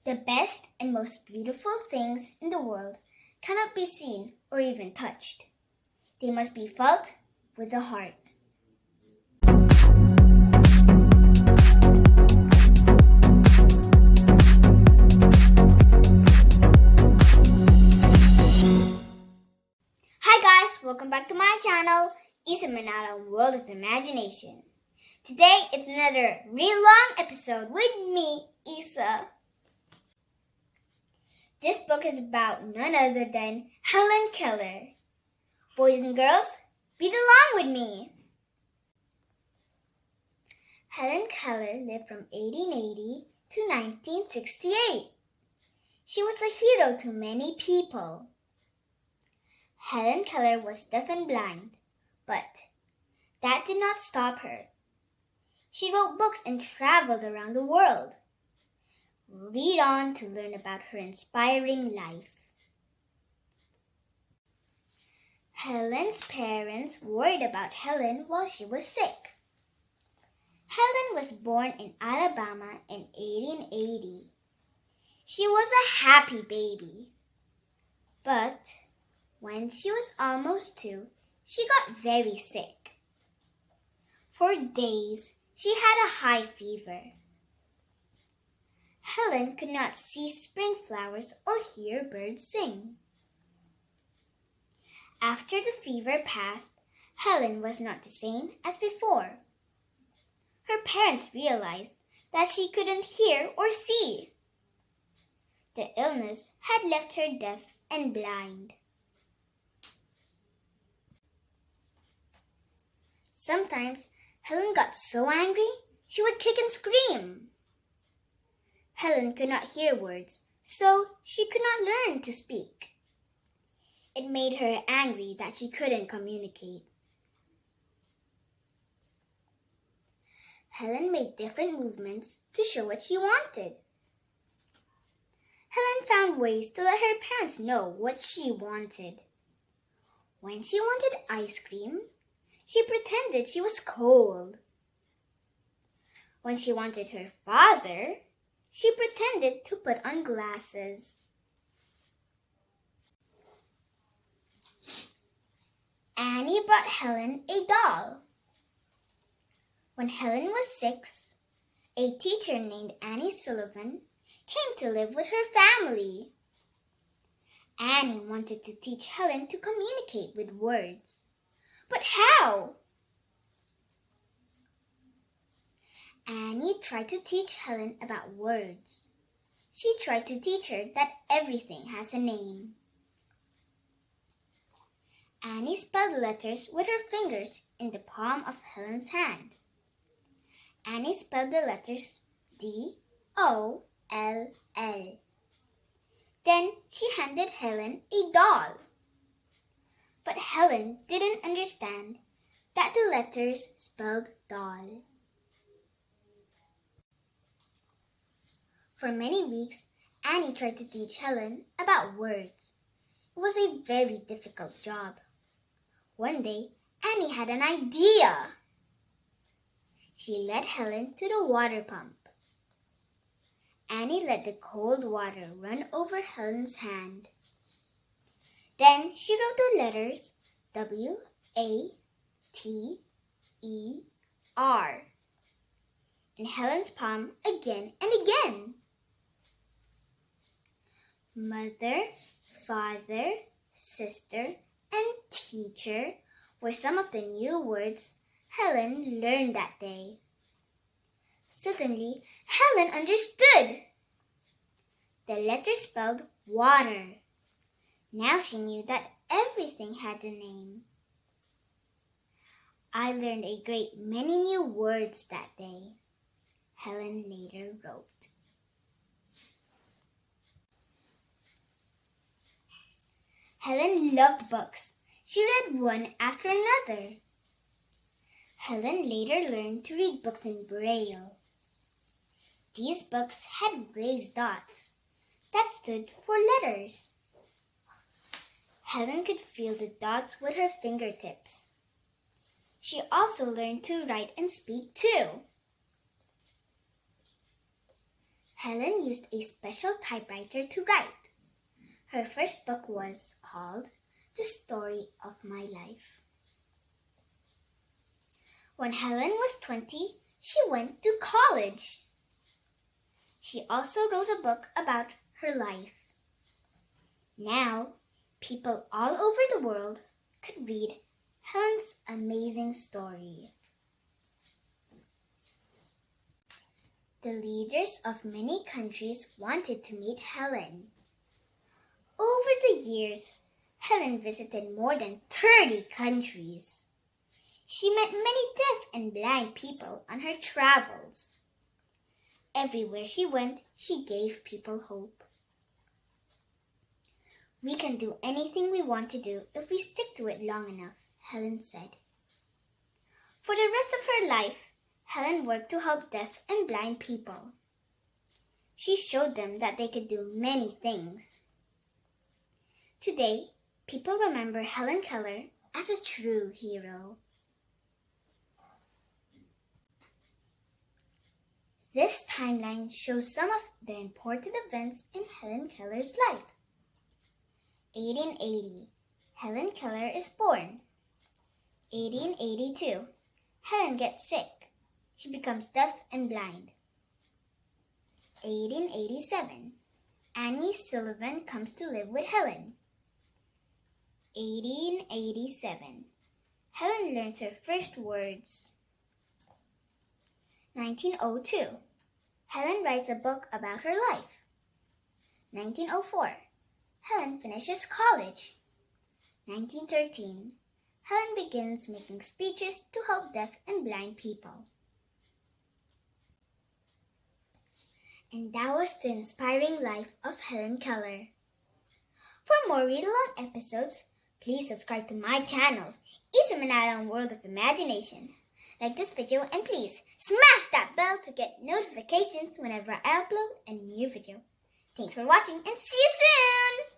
The best and most beautiful things in the world cannot be seen or even touched. They must be felt with the heart. Hi guys, welcome back to my channel, Isa Manala World of Imagination. Today it's another real long episode with me, Isa. This book is about none other than Helen Keller. Boys and girls, read along with me. Helen Keller lived from 1880 to 1968. She was a hero to many people. Helen Keller was deaf and blind, but that did not stop her. She wrote books and traveled around the world. Read on to learn about her inspiring life. Helen's parents worried about Helen while she was sick. Helen was born in Alabama in 1880. She was a happy baby. But when she was almost 2, she got very sick. For days, she had a high fever. Helen could not see spring flowers or hear birds sing. After the fever passed, Helen was not the same as before. Her parents realized that she couldn't hear or see. The illness had left her deaf and blind. Sometimes Helen got so angry she would kick and scream. Helen could not hear words, so she could not learn to speak. It made her angry that she couldn't communicate. Helen made different movements to show what she wanted. Helen found ways to let her parents know what she wanted. When she wanted ice cream, she pretended she was cold. When she wanted her father, she pretended to put on glasses. Annie brought Helen a doll. When Helen was 6, a teacher named Annie Sullivan came to live with her family. Annie wanted to teach Helen to communicate with words. But how? Annie tried to teach Helen about words. She tried to teach her that everything has a name. Annie spelled letters with her fingers in the palm of Helen's hand. Annie spelled the letters D-O-L-L. Then she handed Helen a doll. But Helen didn't understand that the letters spelled doll. For many weeks, Annie tried to teach Helen about words. It was a very difficult job. One day, Annie had an idea. She led Helen to the water pump. Annie let the cold water run over Helen's hand. Then she wrote the letters W-A-T-E-R in Helen's palm again and again. Mother, father, sister, and teacher were some of the new words Helen learned that day. Suddenly, Helen understood. The letter spelled water. Now she knew that everything had a name. I learned a great many new words that day, Helen later wrote. Helen loved books. She read one after another. Helen later learned to read books in Braille. These books had raised dots that stood for letters. Helen could feel the dots with her fingertips. She also learned to write and speak too. Helen used a special typewriter to write. Her first book was called The Story of My Life. When Helen was 20, she went to college. She also wrote a book about her life. Now, people all over the world could read Helen's amazing story. The leaders of many countries wanted to meet Helen. Over the years, Helen visited more than 30 countries. She met many deaf and blind people on her travels. Everywhere she went, she gave people hope. We can do anything we want to do if we stick to it long enough, Helen said. For the rest of her life, Helen worked to help deaf and blind people. She showed them that they could do many things. Today, people remember Helen Keller as a true hero. This timeline shows some of the important events in Helen Keller's life. 1880, Helen Keller is born. 1882, Helen gets sick. She becomes deaf and blind. 1887, Annie Sullivan comes to live with Helen. 1887, Helen learns her first words. 1902, Helen writes a book about her life. 1904, Helen finishes college. 1913, Helen begins making speeches to help deaf and blind people. And that was the inspiring life of Helen Keller. For more read-along episodes, please subscribe to my channel, Isa Manalang World of Imagination. Like this video and please smash that bell to get notifications whenever I upload a new video. Thanks for watching and see you soon!